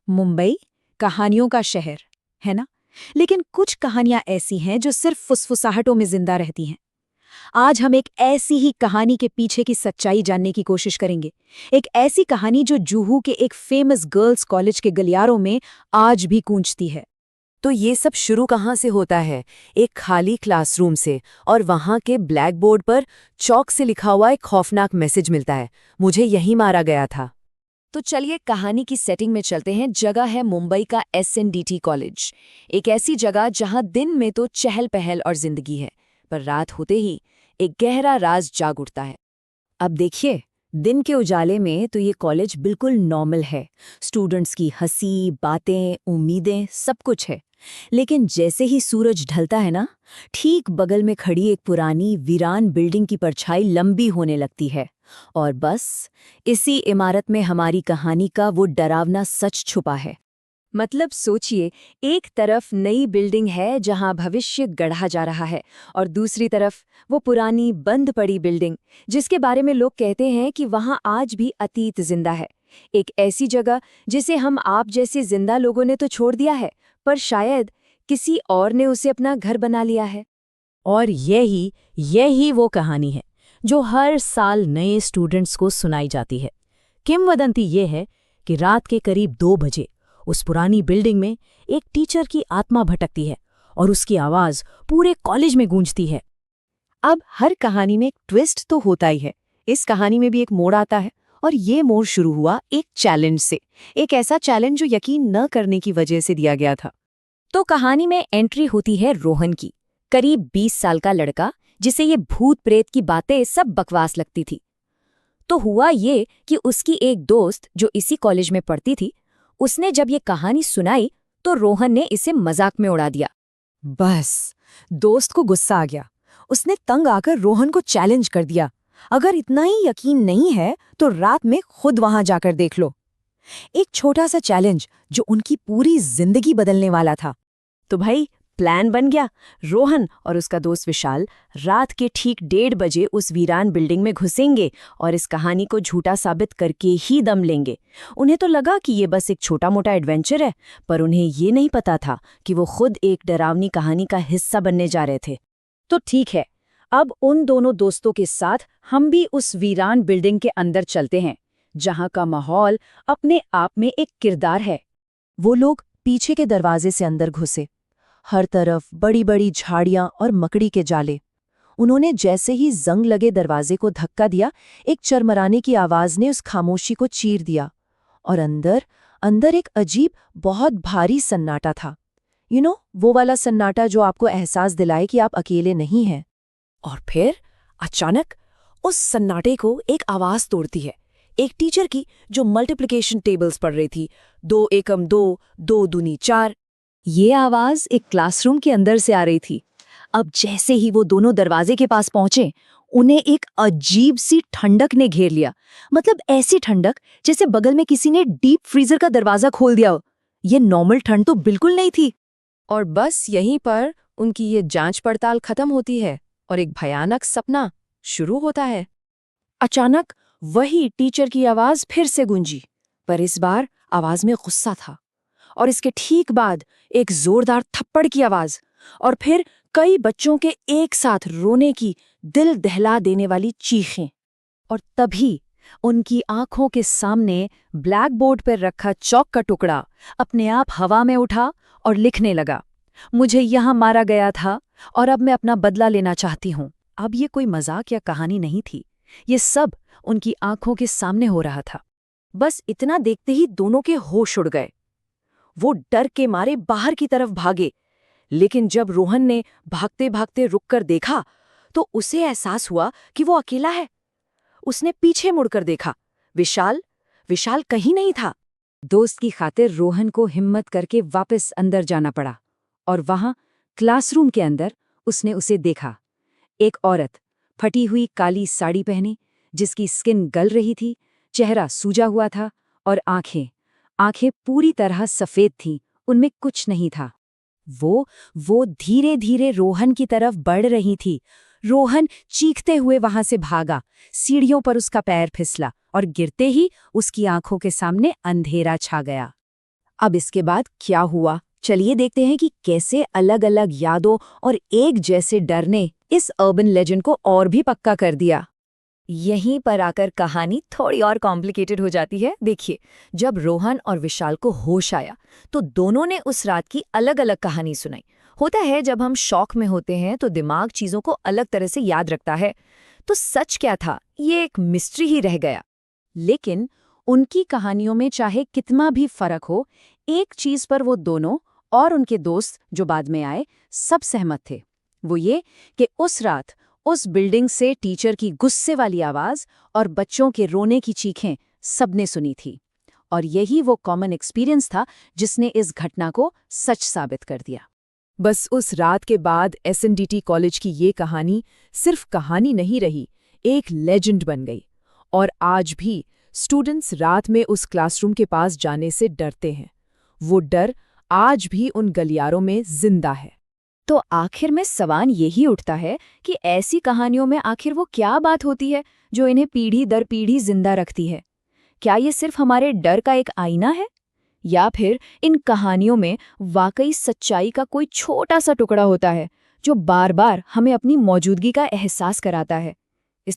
मुंबई कहानियों का शहर है ना। लेकिन कुछ कहानियां ऐसी हैं जो सिर्फ फुसफुसाहटों में जिंदा रहती हैं। आज हम एक ऐसी ही कहानी के पीछे की सच्चाई जानने की कोशिश करेंगे। एक ऐसी कहानी जो जुहू के एक फेमस गर्ल्स कॉलेज के गलियारों में आज भी गूंजती है। तो ये सब शुरू कहाँ से होता है? एक खाली क्लासरूम से, और वहाँ के ब्लैक बोर्ड पर चॉक से लिखा हुआ एक खौफनाक मैसेज मिलता है, मुझे यहीं मारा गया था। तो चलिए कहानी की सेटिंग में चलते हैं। जगह है मुंबई का SNDT कॉलेज। एक ऐसी जगह जहां दिन में तो चहल पहल और जिंदगी है, पर रात होते ही एक गहरा राज जाग उठता है। अब देखिए, दिन के उजाले में तो ये कॉलेज बिल्कुल नॉर्मल है। स्टूडेंट्स की हंसी, बातें, उम्मीदें, सब कुछ है। लेकिन जैसे ही सूरज ढलता है ना, ठीक बगल में खड़ी एक पुरानी वीरान बिल्डिंग की परछाई लंबी होने लगती है। और बस इसी इमारत में हमारी कहानी का वो डरावना सच छुपा है। मतलब सोचिए, एक तरफ नई बिल्डिंग है जहां भविष्य गढ़ा जा रहा है, और दूसरी तरफ वो पुरानी बंद पड़ी बिल्डिंग जिसके बारे में लोग कहते हैं कि वहां आज भी अतीत जिंदा है। एक ऐसी जगह जिसे हम आप जैसे जिंदा लोगों ने तो छोड़ दिया है, पर शायद किसी और ने उसे अपना घर बना लिया है। और यही वो कहानी है जो हर साल नए स्टूडेंट्स को सुनाई जाती है। किंवदंती ये है कि रात के करीब 2 बजे उस पुरानी बिल्डिंग में एक टीचर की आत्मा भटकती है और उसकी आवाज पूरे कॉलेज में गूंजती है। अब हर कहानी में एक ट्विस्ट तो होता ही है। इस कहानी में भी एक मोड़ आता है, और ये मोड़ शुरू हुआ एक चैलेंज से। एक ऐसा चैलेंज जो यकीन न करने की वजह से दिया गया था। तो कहानी में एंट्री होती है रोहन की, करीब 20 साल का लड़का जिसे ये भूत प्रेत की बातें सब बकवास लगती थी। तो हुआ ये कि उसकी एक दोस्त जो इसी कॉलेज में पढ़ती थी, उसने जब ये कहानी सुनाई तो रोहन ने इसे मजाक में उड़ा दिया। बस दोस्त को गुस्सा आ गया। उसने तंग आकर रोहन को चैलेंज कर दिया, अगर इतना ही यकीन नहीं है तो रात में खुद वहां जाकर देख लो। एक छोटा सा चैलेंज जो उनकी पूरी जिंदगी बदलने वाला था। तो भाई, प्लान बन गया। रोहन और उसका दोस्त विशाल रात के ठीक 1:30 बजे उस वीरान बिल्डिंग में घुसेंगे और इस कहानी को झूठा साबित करके ही दम लेंगे। उन्हें तो लगा कि ये बस एक छोटा मोटा एडवेंचर है, पर उन्हें ये नहीं पता था कि वो खुद एक डरावनी कहानी का हिस्सा बनने जा रहे थे। तो ठीक है, अब उन दोनों दोस्तों के साथ हम भी उस वीरान बिल्डिंग के अंदर चलते हैं, जहां का माहौल अपने आप में एक किरदार है। वो लोग पीछे के दरवाजे से अंदर घुसे। हर तरफ बड़ी बड़ी झाड़ियां और मकड़ी के जाले। उन्होंने जैसे ही जंग लगे दरवाजे को धक्का दिया, एक चरमराने की आवाज ने उस खामोशी को चीर दिया, और अंदर एक अजीब, बहुत भारी सन्नाटा था। वो वाला सन्नाटा जो आपको एहसास दिलाए कि आप अकेले नहीं हैं। और फिर अचानक उस सन्नाटे को एक आवाज तोड़ती है, एक टीचर की जो मल्टीप्लिकेशन टेबल्स पढ़ रही थी। 2 एकम 2, 2 दूनी 4। ये आवाज एक क्लासरूम के अंदर से आ रही थी। अब जैसे ही वो दोनों दरवाजे के पास पहुंचे, उन्हें एक अजीब सी ठंडक ने घेर लिया। मतलब ऐसी ठंडक जैसे बगल में किसी ने डीप फ्रीजर का दरवाजा खोल दिया हो। ये नॉर्मल ठंड तो बिल्कुल नहीं थी। और बस यहीं पर उनकी ये जांच पड़ताल खत्म होती है और एक भयानक सपना शुरू होता है। अचानक वही टीचर की आवाज फिर से गूंजी, पर इस बार आवाज में गुस्सा था। और इसके ठीक बाद एक जोरदार थप्पड़ की आवाज, और फिर कई बच्चों के एक साथ रोने की, दिल दहला देने वाली चीखें। और तभी उनकी आंखों के सामने ब्लैक बोर्ड पर रखा चॉक का टुकड़ा अपने आप हवा में उठा और लिखने लगा, मुझे यहां मारा गया था और अब मैं अपना बदला लेना चाहती हूं। अब ये कोई मजाक या कहानी नहीं थी, ये सब उनकी आंखों के सामने हो रहा था। बस इतना देखते ही दोनों के होश उड़ गए। वो डर के मारे बाहर की तरफ भागे, लेकिन जब रोहन ने भागते भागते रुककर देखा तो उसे एहसास हुआ कि वो अकेला है। उसने पीछे मुड़कर देखा, विशाल कहीं नहीं था। दोस्त की खातिर रोहन को हिम्मत करके वापस अंदर जाना पड़ा, और वहां क्लासरूम के अंदर उसने उसे देखा। एक औरत, फटी हुई काली साड़ी पहने, जिसकी स्किन गल रही थी, चेहरा सूजा हुआ था, और आंखें पूरी तरह सफेद थीं, उनमें कुछ नहीं था। वो धीरे धीरे रोहन की तरफ बढ़ रही थी। रोहन चीखते हुए वहां से भागा। सीढ़ियों पर उसका पैर फिसला और गिरते ही उसकी आंखों के सामने अंधेरा छा गया। अब इसके बाद क्या हुआ, चलिए देखते हैं कि कैसे अलग अलग यादों और एक जैसे डर ने इस अर्बन लेजेंड को और भी पक्का कर दिया। यहीं पर आकर कहानी थोड़ी और कॉम्प्लिकेटेड हो जाती है। देखिए, जब रोहन और विशाल को होश आया तो दोनों ने उस रात की अलग अलग कहानी सुनाई। होता है जब हम शौक में होते हैं तो दिमाग चीजों को अलग तरह से याद रखता है। तो सच क्या था, ये एक मिस्ट्री ही रह गया। लेकिन उनकी कहानियों में चाहे कितना भी फर्क हो, एक चीज पर वो दोनों और उनके दोस्त जो बाद में आए सब सहमत थे। वो ये कि उस रात उस बिल्डिंग से टीचर की गुस्से वाली आवाज और बच्चों के रोने की चीखें सबने सुनी थी। और यही वो कॉमन एक्सपीरियंस था जिसने इस घटना को सच साबित कर दिया। बस उस रात के बाद एसएनडीटी कॉलेज की ये कहानी सिर्फ कहानी नहीं रही, एक लेजेंड बन गई। और आज भी स्टूडेंट्स रात में उस क्लासरूम के पास जाने से डरते हैं। वो डर आज भी उन गलियारों में जिंदा है। तो आखिर में सवाल यही उठता है कि ऐसी कहानियों में आखिर वो क्या बात होती है जो इन्हें पीढ़ी दर पीढ़ी जिंदा रखती है? क्या ये सिर्फ हमारे डर का एक आईना है, या फिर इन कहानियों में वाकई सच्चाई का कोई छोटा सा टुकड़ा होता है जो बार बार हमें अपनी मौजूदगी का एहसास कराता है?